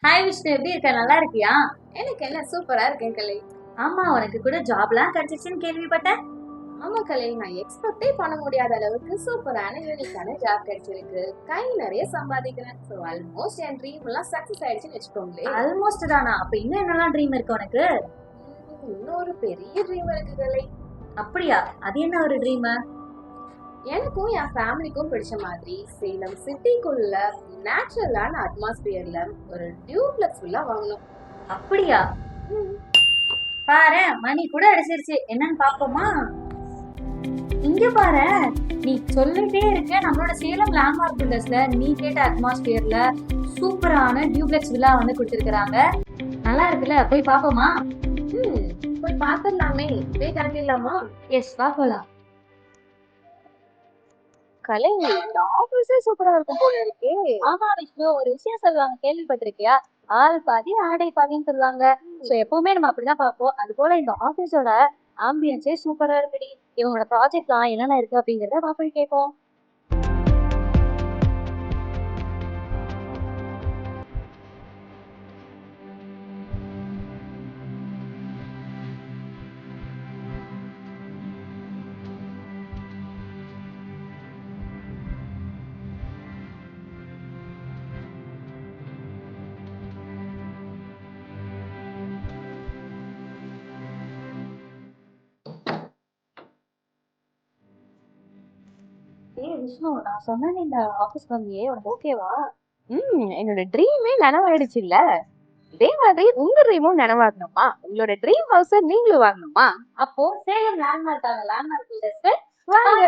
Hi Vishnu, எப்படி இருக்க? நல்லா இருக்கியா? எனக்கு என்ன சூப்பரா இருக்கேன் கலை. ஆமா, உனக்கு கூட ஜாப்லாம் கிடைச்சிச்சுன்னு கேள்விப்பட்டேன். ஆமா கலை, நான் எக்ஸ்பெக்டே பண்ண முடியாத அளவுக்கு சூப்பரான யூனிக்கான ஜாப் கிடைச்சிருக்கு. கை நிறைய சம்பாதிக்கிறேன். ஸோ ஆல்மோஸ்ட் என் ட்ரீம் எல்லாம் சக்சஸ் ஆயிடுச்சுன்னு வச்சுக்கோங்களேன். ஆல்மோஸ்ட் தானா? அப்ப இன்னும் என்னெல்லாம் ட்ரீம் இருக்கு உனக்கு? இன்னொரு பெரிய ட்ரீம் இருக்கு கலை. அப்படியா? அது என்ன ஒரு ட்ரீம்? எனக்கும் என் ஃபேமிலிக்கும் பிடிச்ச மாதிரி சேலம் சிட்டிக்குள்ள நேச்சுரலான அட்மாஸ்பியர்ல ஒரு டியூப்ளெக்ஸ் வில்லா வாங்கணும். அப்படியா? பாரு, மணி கூட அடிச்சிருச்சு. என்னன்னு பாப்போமா? இங்க பாரு, நீ சொல்லிட்டே இருக்க. நம்மளோட சேலம் லேண்ட்மார்க் பில்டர்ஸ்ல நீ கேட்ட அட்மாஸ்பியர்ல சூப்பரான டியூப்ளெக்ஸ் வில்லா வந்து கொடுத்துருக்காங்க. நல்லா இருக்குல்ல? போய் பாப்போமா? போய் பார்த்துடலாமே. போய் கிளம்பிடலாமா? எஸ், வா போலாம். கலை, இந்த ஆபீஸே சூப்பரா இருக்கும் போல இருக்கே. ஆமா விஷ்ணு, ஒரு விஷயம் சொல்லுவாங்க, கேள்விப்பட்டிருக்கியா? ஆள் பாதி ஆடை பாதின்னு சொல்லுவாங்க. சோ எப்பவுமே நம்ம அப்படிதான் பார்ப்போம். அது போல இந்த ஆபீஸோட ஆம்பியன்ஸே சூப்பரா இருக்குடி. இவங்களோட ப்ராஜெக்ட்லாம் என்னென்ன இருக்கு அப்படிங்கறத போய் கேட்போம். ஏய் விஷ்ணு, நான் சொன்னேன் இந்த ஆபீஸ் வந்தியே, உனக்கு ஓகேவா? என்னோட ட்ரீமே நனவாயிடுச்சு இல்ல. இதே மாதிரி உங்க ட்ரீமும் நனவாகணுமா? உங்களோட ட்ரீம் ஹவுஸ நீங்களும் வாங்கணுமா? அப்போ சேலம் லேண்ட்மார்க் வாங்க.